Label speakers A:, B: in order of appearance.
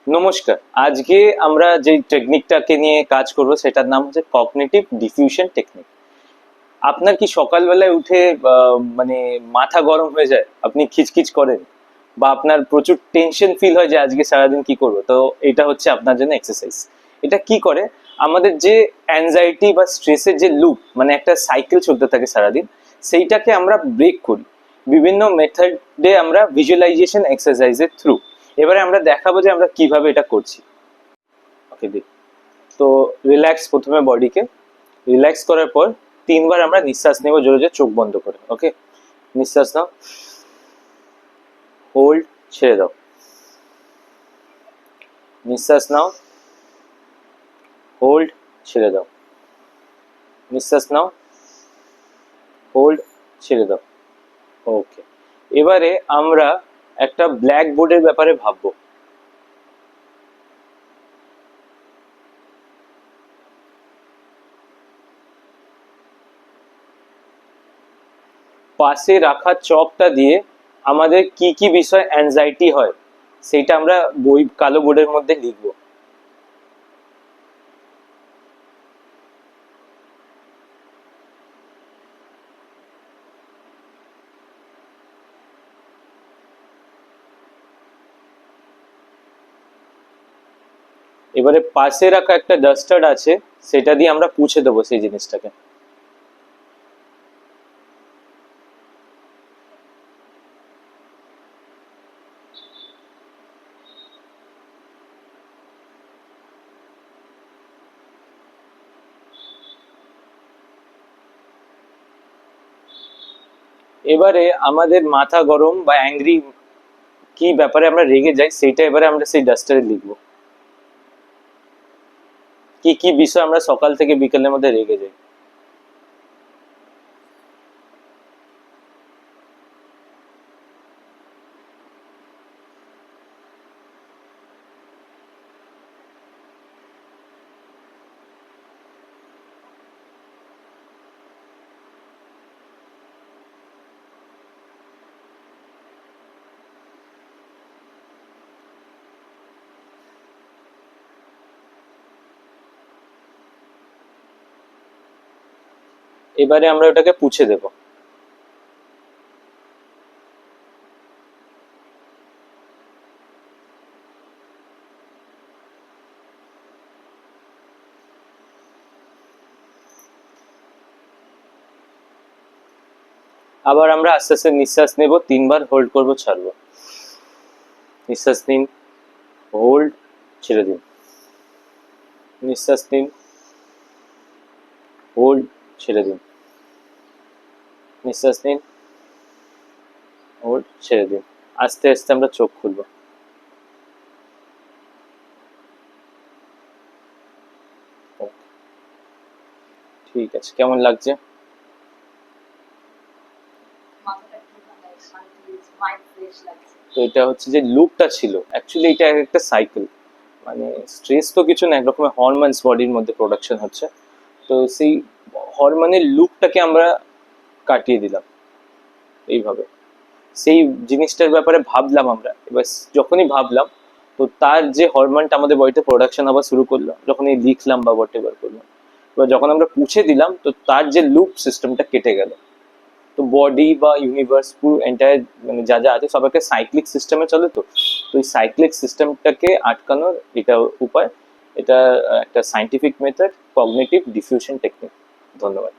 A: নমস্কার। আজকে আমরা যে টেকনিকটাকে নিয়ে কাজ করব সেটার নাম হচ্ছে কগনিটিভ ডিফিউশন টেকনিক। আপনার কি সকালবেলায় উঠে মানে মাথা গরম হয়ে যায়, আপনি খিচখিচ করেন, বা আপনার প্রচুর টেনশন ফিল হয় যে আজকে সারাদিন কি করবো? তো এটা হচ্ছে আপনার জন্য এক্সারসাইজ। এটা কি করে, আমাদের যে অ্যাংজাইটি বা স্ট্রেসের যে লুপ, মানে একটা সাইকেল চলতে থাকে সারাদিন, সেইটাকে আমরা ব্রেক করি বিভিন্ন মেথডে। আমরা ভিজুয়ালাইজেশন এক্সারসাইজের থ্রু এবারে আমরা দেখাবো যে আমরা কিভাবে এটা করছি। ওকে, দিই। তো রিল্যাক্স, প্রথমে বডিকে রিল্যাক্স করার পর 3বার আমরা নিঃশ্বাস নেব জোরে জোরে, চোখ বন্ধ করে। ওকে, নিঃশ্বাস নাও, হোল্ড, ছেড়ে দাও। নিঃশ্বাস নাও, হোল্ড, ছেড়ে দাও। নিঃশ্বাস নাও, হোল্ড, ছেড়ে দাও। ওকে, এবারে আমরা একটা ব্ল্যাক বোর্ডের ব্যাপারে ভাববো। পাশে রাখা চকটা দিয়ে আমাদের কি কি বিষয় অ্যাংজাইটি হয় সেইটা আমরা কালো বোর্ডের মধ্যে লিখবো। এবারে পাশে রাখা একটা ডাস্টার আছে, সেটা দিয়ে আমরা পুছে দেবো সেই জিনিসটাকে। এবারে আমাদের মাথা গরম বা অ্যাংরি কি ব্যাপারে আমরা রেগে যাই, সেইটা এবারে আমরা সেই ডাস্টারে লিখবো। কি কি বিষয় আমরা সকাল থেকে বিকেলের মধ্যে রেগে যাই। এবারে আমরা ওটাকে পুছে দেব। আবার আমরা আস্তে আস্তে নিঃশ্বাস নেব, 3বার হোল্ড করব, ছাড়বো। নিঃশ্বাস নিন, হোল্ড, ছেড়ে দিন। নিঃশ্বাস নিন, হোল্ড, ছেড়ে দিন। নিঃশ্বাস নিন, হোল্ড, ছেড়ে দিন। আস্তে আস্তে আমরা চোখ খুলবো। ঠিক আছে, কেমন লাগছে? তো এটা হচ্ছে যে লুপটা ছিল, অ্যাকচুয়ালি এটা একটা সাইকেল। মানে স্ট্রেস তো কিছু না, একরকমের হরমোনস বডির মধ্যে প্রোডাকশন হচ্ছে। তো সেই হরমোনের লুপটাকে আমরা কাটিয়ে দিলাম এইভাবে। সেই জিনিসটার ব্যাপারে ভাবলাম আমরা। এবার যখনই ভাবলাম, তো তার যে হরমোনটা আমাদের বডিতে প্রোডাকশন হওয়া শুরু করলো, যখনই লিখলাম বা হোয়াট এভার করলাম, এবার যখন আমরা পুছে দিলাম, তো তার যে লুপ সিস্টেমটা কেটে গেল। তো বডি বা ইউনিভার্স পুরো এন্টায়ার, মানে যা যা আছে সব একটা সাইক্লিক সিস্টেমে চলে। তো তো এই সাইক্লিক সিস্টেমটাকে আটকানোর এটা উপায়। এটা একটা scientific method, cognitive diffusion technique. ধন্যবাদ।